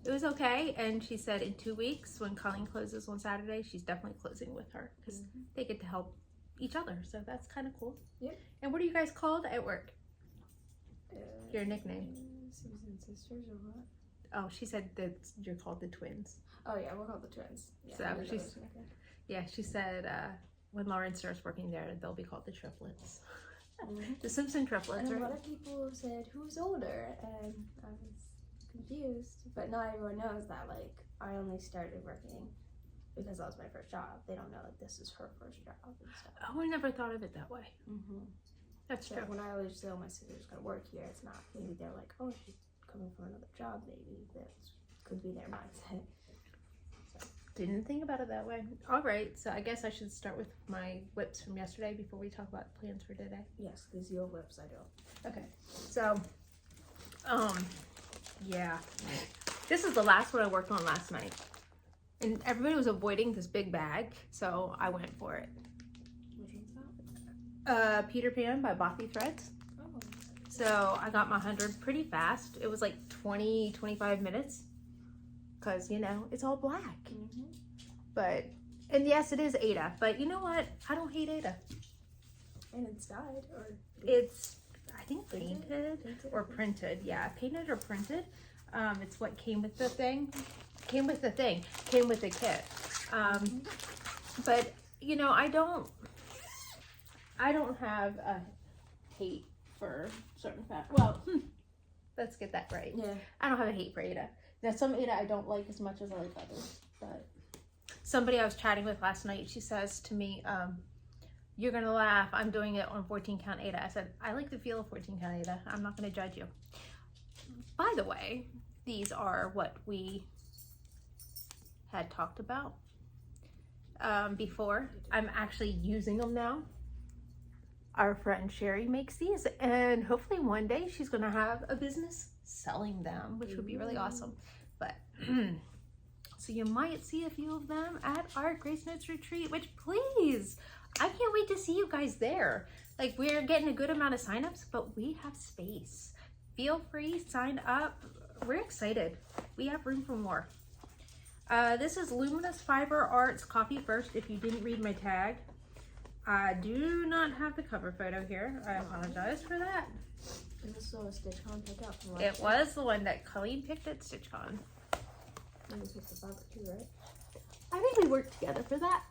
S1: It was okay, and she said in 2 weeks, when Colleen closes on Saturday, she's definitely closing with her, because they get to help each other, so that's kind of cool.
S2: Yep.
S1: And what are you guys called at work? Your nickname?
S2: Simpson sisters or what?
S1: Oh, she said that you're called the twins.
S2: Oh yeah, we're called the twins. Yeah,
S1: so she said when Lauren starts working there, they'll be called the triplets. The Simpson triplets.
S2: And a lot of people said, who's older? And I was confused, but not everyone knows that, like, I only started working because that was my first job. They don't know, like, this is her first job and stuff.
S1: Oh, I never thought of it that way. That's
S2: So
S1: true.
S2: when I always say, oh, my sister's gonna work here, it's not, maybe they're like, oh, she's coming for another job, maybe. That could be their mindset.
S1: Didn't think about it that way. All right, so I guess I should start with my WIPs from yesterday before we talk about plans for today.
S2: Yes, because your whips I don't.
S1: Okay, so, yeah. This is the last one I worked on last night. And everybody was avoiding this big bag, so I went for it.
S2: Which one's that?
S1: Peter Pan by Boppy Threads.
S2: Oh.
S1: So I got my 100 pretty fast. It was like 20-25 minutes. Because, you know, it's all black. But, and yes, it is Ada. But you know what? I don't hate Ada.
S2: And it's dyed, or?
S1: It's, I think, painted or printed. Yeah, painted or printed. It's what came with the thing. Came with the kit. But, you know, I don't have a hate for certain fabric. Well, let's get that right.
S2: Yeah.
S1: I don't have a hate for Ada. Now, some Ada I don't like as much as I like others, but somebody I was chatting with last night, she says to me, you're gonna laugh, I'm doing it on 14 count Ada. I said, I like the feel of 14 count Ada. I'm not gonna judge you. By the way, these are what we had talked about before. I'm actually using them now. Our friend Sherry makes these, and hopefully one day she's gonna have a business selling them, which would be really awesome. But so you might see a few of them at our Grace Notes retreat, which please, I can't wait to see you guys there. Like, we're getting a good amount of signups, but we have space. Feel free, sign up. We're excited. We have room for more. This is Luminous Fiber Arts Copy First. If you didn't read my tag, I do not have the cover photo here. I apologize for that.
S2: It was still a StitchCon pickup.
S1: It was the one that Colleen picked at StitchCon.
S2: And you picked the fabric too, right?
S1: I think we worked together for that.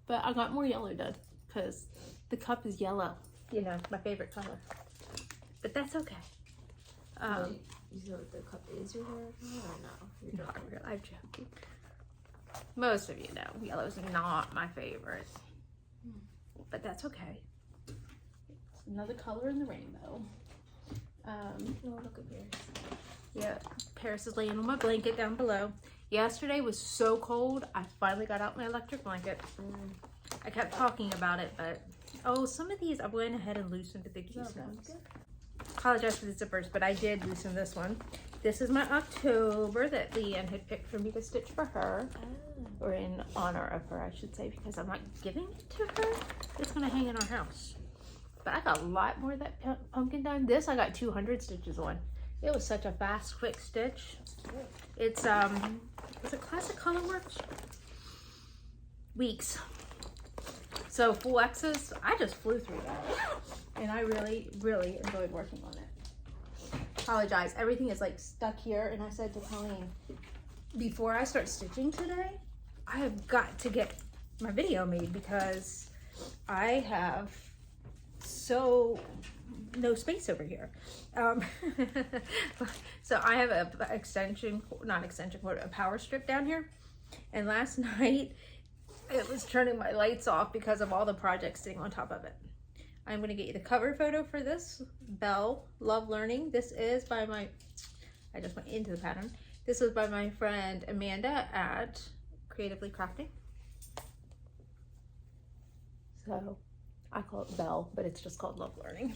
S1: But I got more yellow done because the cup is yellow. You know, my favorite color. But that's okay.
S2: Wait, you said the cup is your favorite color or no? You're joking.
S1: I'm joking. Most of you know yellow is not my favorite. But that's okay. It's another color in the rainbow.
S2: No, look at Paris.
S1: Yeah, Paris is laying on my blanket down below. Yesterday was so cold, I finally got out my electric blanket. I kept talking about it, but oh, some of these I went ahead and loosened the big notes. Apologize for the zippers, but I did loosen this one. This is my October that Leanne had picked for me to stitch for her, or in honor of her, I should say, because I'm not giving it to her. It's gonna hang in our house. But I got a lot more of that pumpkin done. This I got 200 stitches on. It was such a fast, quick stitch. It's a classic Colorworks Weeks. So full X's, I just flew through that. And I really, really enjoyed working on it. Apologize, everything is like stuck here. And I said to Colleen, before I start stitching today, I have got to get my video made because I have no space over here. So I have a a power strip down here. And last night it was turning my lights off because of all the projects sitting on top of it. I'm going to get you the cover photo for this. Belle, Love Learning. This is by my, I just went into the pattern. This was by my friend Amanda at Creatively Crafting. So I call it Belle, but it's just called Love Learning.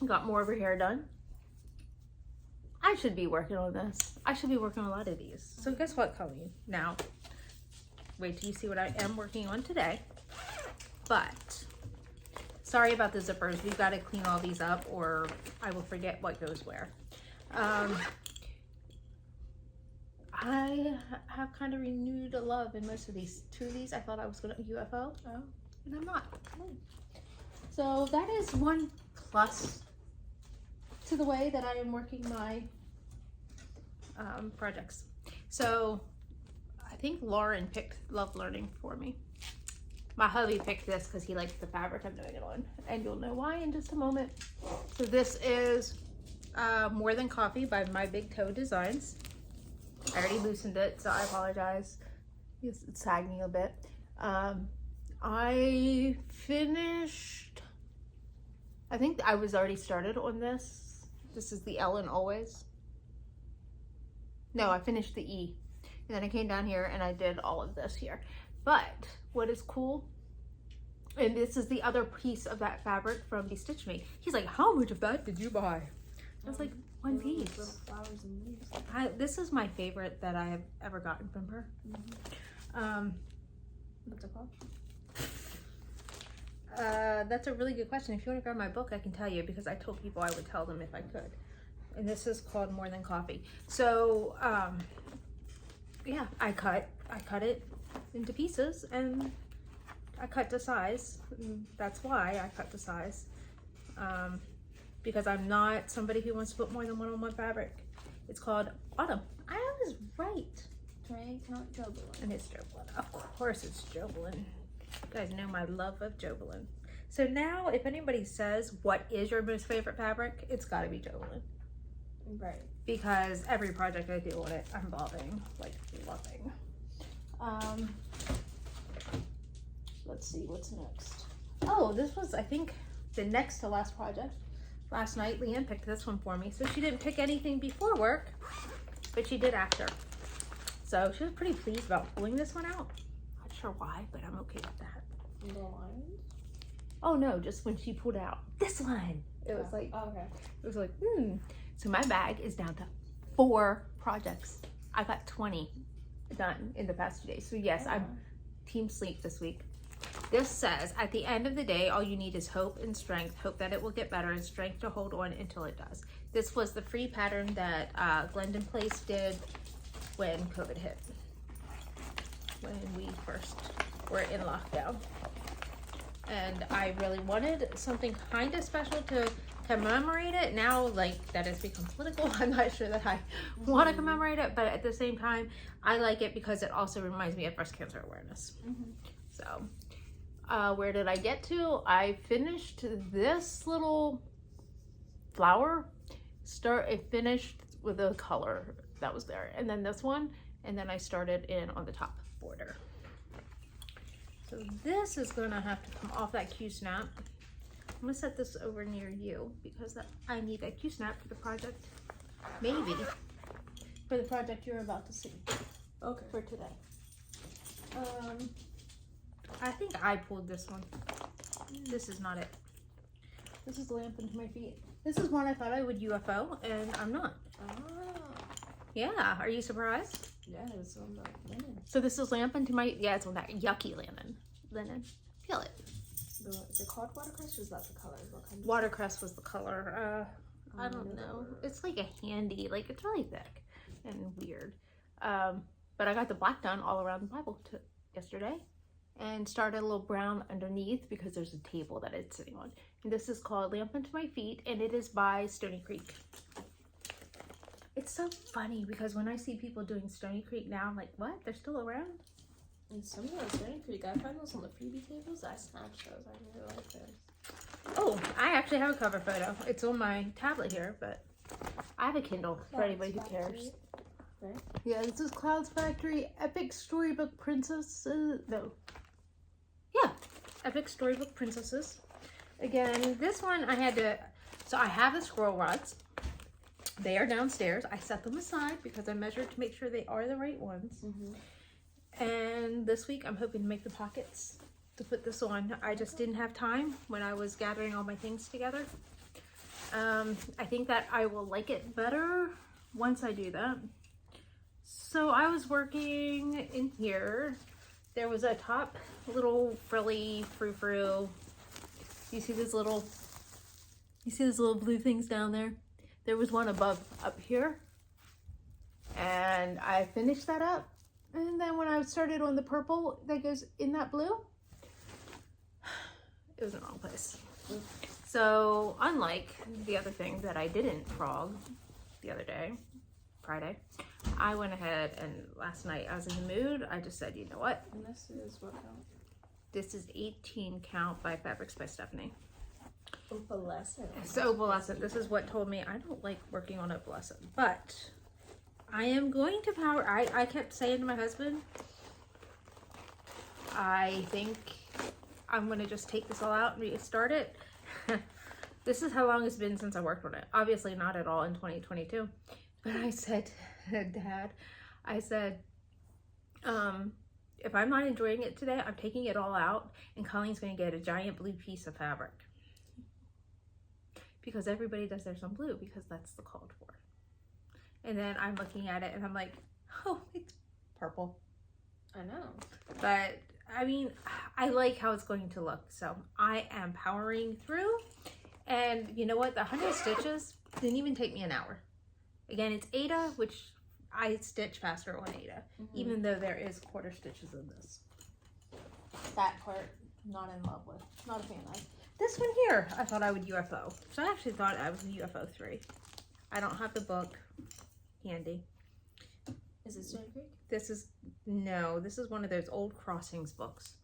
S1: Got more of her hair done. I should be working on this. I should be working on a lot of these. So guess what, Colleen? Now, wait till you see what I am working on today. But, sorry about the zippers. We've got to clean all these up or I will forget what goes where. I have kind of renewed a love in most of these. Two of these I thought I was going to UFO. Oh. And I'm not. So that is one plus to the way that I am working my projects. So I think Lauren picked Love Learning for me. My hubby picked this because he likes the fabric I'm doing it on, and you'll know why in just a moment. So this is More Than Coffee by My Big Toe Designs. I already loosened it, so I apologize. It's sagging a bit. I finished, I think I was already started on this. This is the Ellen Always. No, I finished the E. And then I came down here and I did all of this here. But what is cool, and this is the other piece of that fabric from Be Stitch Me. He's like, how much of that did you buy? I was like, one piece.
S2: Flowers and leaves.
S1: This is my favorite that I have ever gotten from her.
S2: Mm-hmm. What's it called?
S1: That's a really good question. If you want to grab my book, I can tell you because I told people I would tell them if I could. And this is called More Than Coffee. So, yeah, I cut it into pieces and I cut to size. And that's why I cut to size. Because I'm not somebody who wants to put more than one on one fabric. It's called Autumn. I was right.
S2: Try Count Jobelin.
S1: And it's Jobelin. Of course it's Jobelin. You guys know my love of Jobelin. So now if anybody says, what is your most favorite fabric? It's gotta be Jobelin.
S2: Right.
S1: Because every project I do on it, I'm loving. Let's see, what's next? Oh, this was, I think, the next to last project. Last night, Leanne picked this one for me. So she didn't pick anything before work, but she did after. So she was pretty pleased about pulling this one out. Not sure why, but I'm okay with that.
S2: The lines?
S1: Oh no, just when she pulled out this one. It was like,
S2: oh, okay.
S1: It was like, So my bag is down to 4 projects. I got 20 done in the past 2 days. So yes, I'm team sleep this week. This says, at the end of the day, all you need is hope and strength. Hope that it will get better and strength to hold on until it does. This was the free pattern that Glendon Place did when COVID hit. When we first were in lockdown. And I really wanted something kind of special to commemorate it. Now, like, that has become political. I'm not sure that I want to commemorate it, but at the same time, I like it because it also reminds me of breast cancer awareness. So, where did I get to? I finished this little flower. I finished with the color that was there. And then this one, and then I started in on the top border. So this is gonna have to come off that Q-snap. I'm gonna set this over near you because I need that Q-snap for the project. Maybe for the project you're about to see.
S2: Okay.
S1: For today. I think I pulled this one. This is not it. This is Lamp Into My Feet. This is one I thought I would UFO, and I'm not.
S2: Oh.
S1: Yeah, are you surprised?
S2: Yeah, it's on the linen.
S1: So this is Lamp Into My, yeah, it's on that yucky linen. Feel it.
S2: Is it called watercress or is that the color? What kind of
S1: Watercress was the color. I don't know. It's like a handy, like it's really thick and weird. But I got the black done all around the Bible yesterday and started a little brown underneath because there's a table that it's sitting on. And this is called Lamp Into My Feet and it is by Stony Creek. It's so funny because when I see people doing Stony Creek now, I'm like, what? They're still around?
S2: And some of those Stony Creek, I find those on the freebie tables. I snatch those. I really like those.
S1: Oh, I actually have a cover photo. It's on my tablet here, but I have a Kindle for anybody who cares.
S2: Right?
S1: Yeah, this is Clouds Factory Epic Storybook Princesses. No. Yeah, Epic Storybook Princesses. Again, this one I had to, so I have the scroll rods. They are downstairs. I set them aside because I measured to make sure they are the right ones. And this week I'm hoping to make the pockets to put this on. I just didn't have time when I was gathering all my things together. I think that I will like it better once I do that. So I was working in here. There was a top little frilly frou-frou. You see these little blue things down there? There was one above up here. And I finished that up. And then when I started on the purple that goes in that blue, it was in the wrong place. So unlike the other thing that I didn't frog the other day, Friday, I went ahead and last night I was in the mood. I just said, you know what?
S2: And this is what count?
S1: This is 18 count by Fabrics by Stephanie.
S2: Opalescent.
S1: So opalescent. This is what told me I don't like working on opalescent, but I am going to power. I kept saying to my husband, I think I'm going to just take this all out and restart it. This is how long it's been since I worked on it. Obviously not at all in 2022. But I said, Dad, I said, if I'm not enjoying it today, I'm taking it all out and Colleen's going to get a giant blue piece of fabric. Because everybody does theirs on blue because that's the called for. And then I'm looking at it and I'm like, oh, it's purple.
S2: I know.
S1: But I mean, I like how it's going to look. So I am powering through. And you know what? The 100 stitches didn't even take me an hour. Again, it's Ada, which I stitch faster on Ada, even though there is quarter stitches in this. That part, not in love with, not a fan of. This one here, I thought I would UFO. So I actually thought I was in UFO 3. I don't have the book handy.
S2: Is it Stony Creek?
S1: This is, no, this is one of those old Crossings books.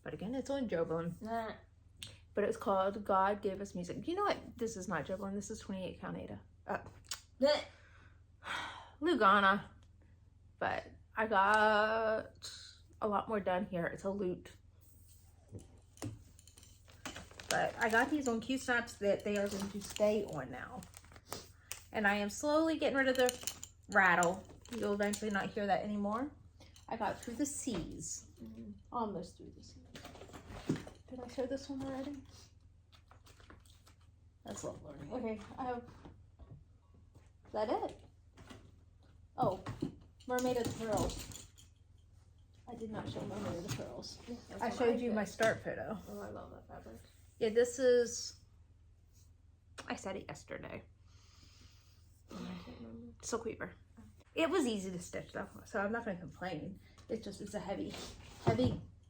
S1: But again, it's on Joblin.
S2: Nah.
S1: But it's called God Gave Us Music. You know what? This is not Joblin. This is 28 count Ada. Lugana. But I got a lot more done here. It's a loot. But I got these on Q-snaps that they are going to stay on now. And I am slowly getting rid of the rattle. You'll eventually not hear that anymore. I got through the C's. Almost through the C's. Did I show this one already? That's love learning. Okay, I have... Is that it? Oh, Mermaid of the Pearls. I did not show Mermaid of the Pearls. I showed you my start photo.
S2: Oh, I love that fabric.
S1: Yeah, this is... I said it yesterday.
S2: I can't remember.
S1: Silk Weaver. It was easy to stitch though, so I'm not going to complain. It's just, it's a heavy,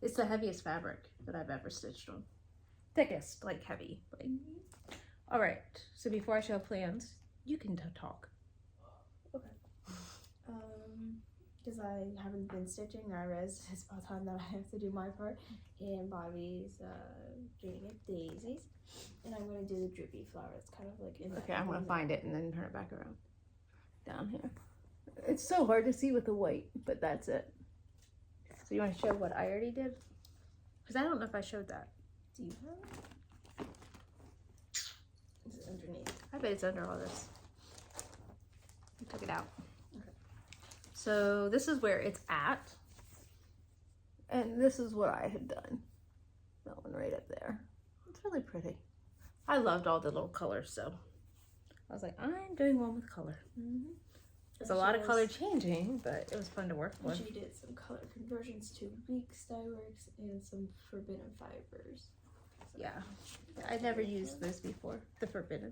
S1: it's the heaviest fabric that I've ever stitched on. Thickest, like heavy. Like. All right, so before I show plans, you can talk.
S2: Okay. Because I haven't been stitching, I realized it's about time that I have to do my part. And Bobby's doing it daisies. And I'm going to do the droopy flower. It's kind of like in the...
S1: Okay, I'm going to find it and then turn it back around. Down here. It's so hard to see with the white, but that's it. So you want to show what I already did? Because I don't know if I showed that.
S2: Do you have it? Is it underneath?
S1: I bet it's under all this. I took it out. Okay. So this is where it's at. And this is what I had done. That one right up there. It's really pretty. I loved all the little colors, so I was like, I'm doing one with color. There's a lot of color changing, but it was fun to work with.
S2: She did some color conversions to Weeks Dyeworks and some Forbidden Fibers. So
S1: yeah, I'd never used those before, the Forbidden.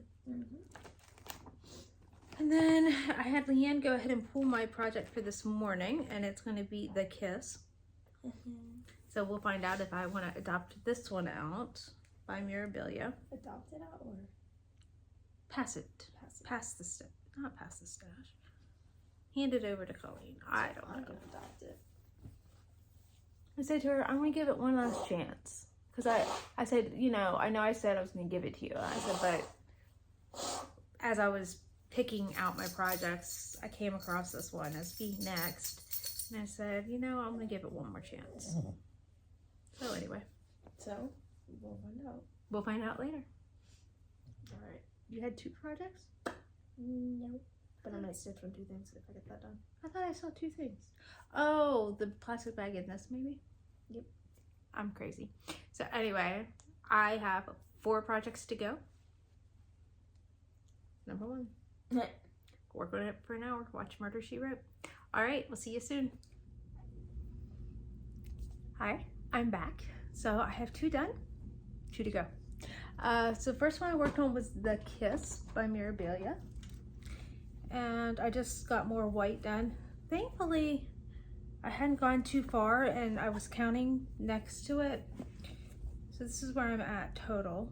S1: And then I had Leanne go ahead and pull my project for this morning, and it's going to be the Kiss. So we'll find out if I want to adopt this one out by Mirabilia.
S2: Adopt it out or
S1: pass it. Pass the stash. Not pass the stash. hand it over to Colleen. I don't
S2: I'll
S1: know.
S2: give it back to it.
S1: I said to her, I'm going to give it one last chance. Because I said, you know I said I was going to give it to you. I said, but as I was picking out my projects, I came across this one as being next. And I said, I'm going to give it one more chance. So anyway.
S2: So, we'll find out.
S1: We'll find out later.
S2: Alright.
S1: You had 2 projects?
S2: No. But I might stitch 1, 2 things if I get that done.
S1: I thought I saw 2 things. Oh, the plastic bag in this maybe?
S2: Yep.
S1: I'm crazy. So anyway, I have 4 projects to go. Number 1. Work on it for an hour. Watch Murder, She Wrote. Alright, we'll see you soon. Hi, I'm back. So I have 2 done. 2 to go. So the first one I worked on was The Kiss by Mirabilia. And I just got more white done. Thankfully, I hadn't gone too far and I was counting next to it. So this is where I'm at total.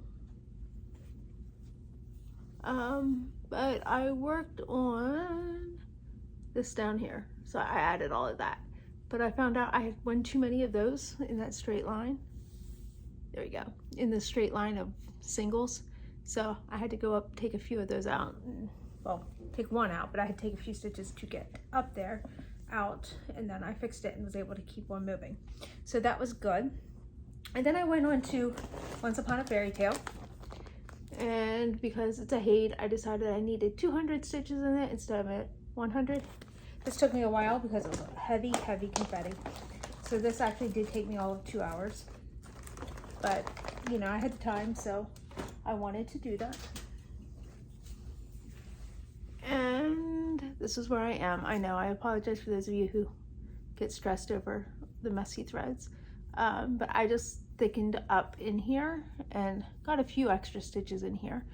S1: But I worked on this down here. So I added all of that. But I found out I had one too many of those in that straight line. There we go. In the straight line of singles. So I had to go up, take a few of those out. Well, take one out, but I had to take a few stitches to get up there out, and then I fixed it and was able to keep on moving. So that was good. And then I went on to Once Upon a Fairy Tale, and because it's a Haid, I decided I needed 200 stitches in it instead of 100. This took me a while because it was heavy confetti. So this actually did take me all of 2 hours, but I had the time, so I wanted to do that. And this is where I am. I know, I apologize for those of you who get stressed over the messy threads. But I just thickened up in here and got a few extra stitches in here.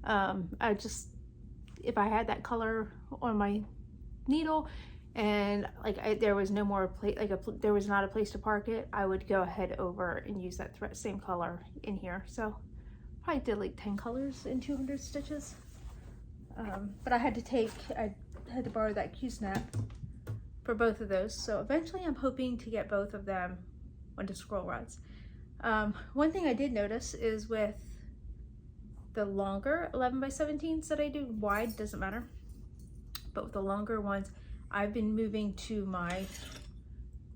S1: If I had that color on my needle and there was no more place, there was not a place to park it, I would go ahead over and use that same color in here. So probably did like 10 colors in 200 stitches. But I had to borrow that Q-snap for both of those. So eventually I'm hoping to get both of them onto scroll rods. One thing I did notice is with the longer 11 by 17s that I do, wide doesn't matter, but with the longer ones, I've been moving to my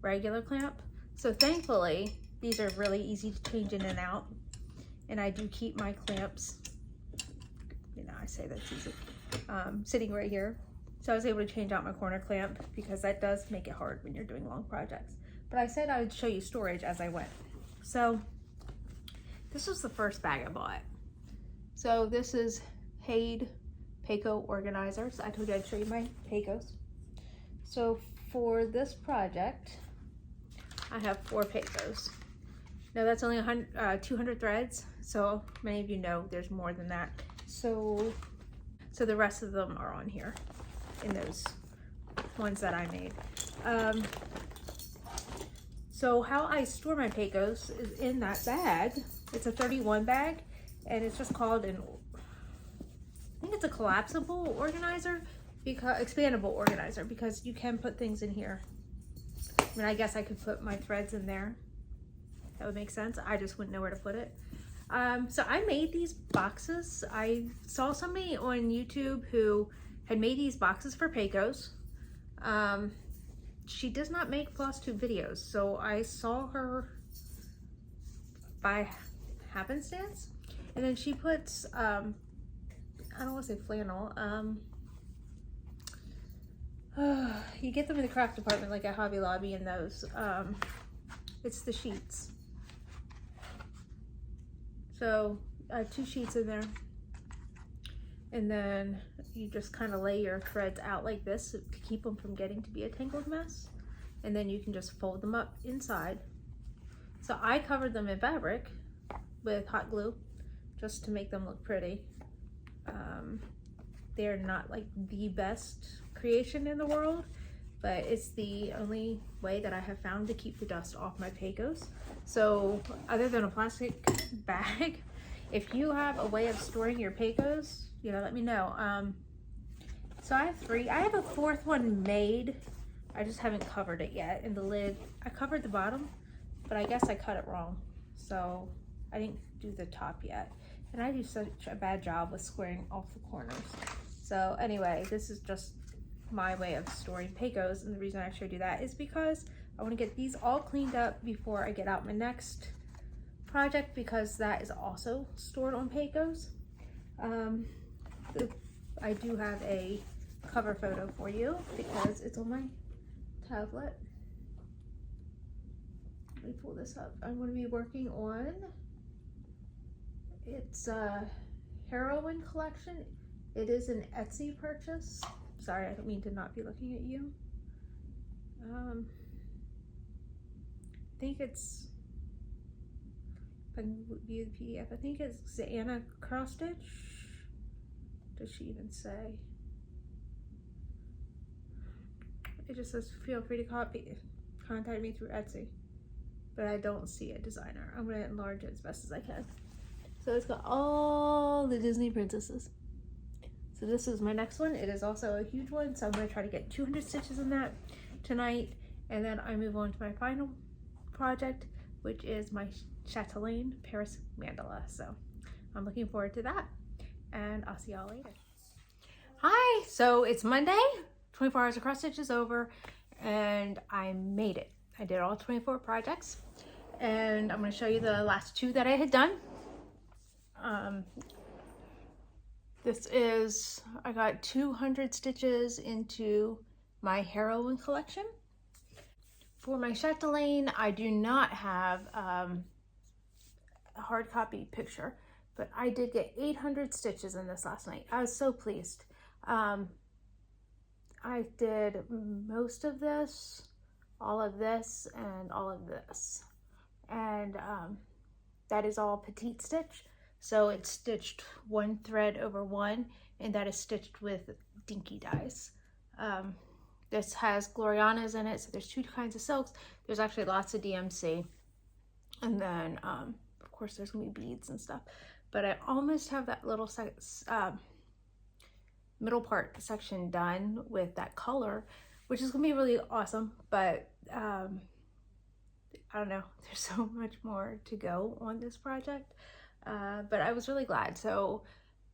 S1: regular clamp. So thankfully, these are really easy to change in and out. And I do keep my clamps, I say that's easy, sitting right here. So I was able to change out my corner clamp because that does make it hard when you're doing long projects. But I said I would show you storage as I went. So this was the first bag I bought. So this is Haid Payco organizers. I told you I'd show you my Paycos. So for this project, I have 4 Paycos. Now that's only 200 threads. So many of you know there's more than that. So the rest of them are on here in those ones that I made. So how I store my Paycos is in that bag. It's a 31 bag, and it's just called I think it's a collapsible organizer, expandable organizer, because you can put things in here. I mean, I guess I could put my threads in there. That would make sense. I just wouldn't know where to put it. So I made these boxes. I saw somebody on YouTube who had made these boxes for Paycos. She does not make Flosstube videos, so I saw her by happenstance. And then she puts, I don't want to say flannel, you get them in the craft department like at Hobby Lobby and those. It's the sheets. So I have 2 sheets in there, and then you just kind of lay your threads out like this to keep them from getting to be a tangled mess, and then you can just fold them up inside. So I covered them in fabric with hot glue just to make them look pretty. They're not like the best creation in the world, but it's the only way that I have found to keep the dust off my Paycos. So other than a plastic bag, if you have a way of storing your Paycos, let me know. So I have 3. I have a 4th one made. I just haven't covered it yet. And the lid, I covered the bottom, but I guess I cut it wrong. So I didn't do the top yet. And I do such a bad job with squaring off the corners. So anyway, this is just my way of storing Pecos. And the reason I should do that is because I want to get these all cleaned up before I get out my next project, because that is also stored on Pecos. I do have a cover photo for you because it's on my tablet. Let me pull this up. I'm going to be working on, it's a heroine collection. It is an Etsy purchase. Sorry, I don't mean to not be looking at you. I think it's, if I can view the PDF, I think it's Xana cross stitch. Does she even say? It just says feel free to contact me through Etsy, but I don't see a designer. I'm gonna enlarge it as best as I can. So it's got all the Disney princesses. So this is my next one. It is also a huge one, so I'm gonna try to get 200 stitches in that tonight, and then I move on to my final project, which is my chatelaine Paris mandala. So I'm looking forward to that, and I'll see y'all later. Hi, so it's Monday. 24 hours of cross stitch is over, and I made it. I did all 24 projects, and I'm going to show you the last 2 that I had done. This is, I got 200 stitches into my heroine collection. For my chatelaine, I do not have a hard copy picture, but I did get 800 stitches in this last night. I was so pleased. I did most of this, all of this, and all of this. And that is all petite stitch. So it's stitched 1 thread over 1, and that is stitched with dinky dies. This has Glorianas in it, so there's 2 kinds of silks. There's actually lots of DMC. And then, of course, there's gonna be beads and stuff. But I almost have that little middle part section done with that color, which is gonna be really awesome. But I don't know, there's so much more to go on this project. But I was really glad. So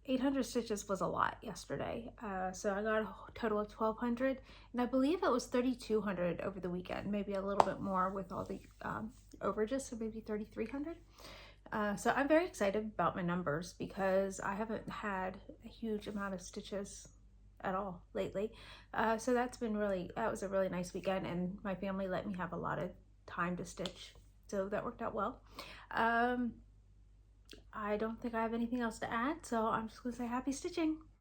S1: 800 stitches was a lot yesterday. So I got a total of 1,200, and I believe it was 3,200 over the weekend, maybe a little bit more with all the overages, so maybe 3,300. So I'm very excited about my numbers because I haven't had a huge amount of stitches at all lately. So that was a really nice weekend, and my family let me have a lot of time to stitch. So that worked out well. I don't think I have anything else to add, so I'm just gonna say happy stitching.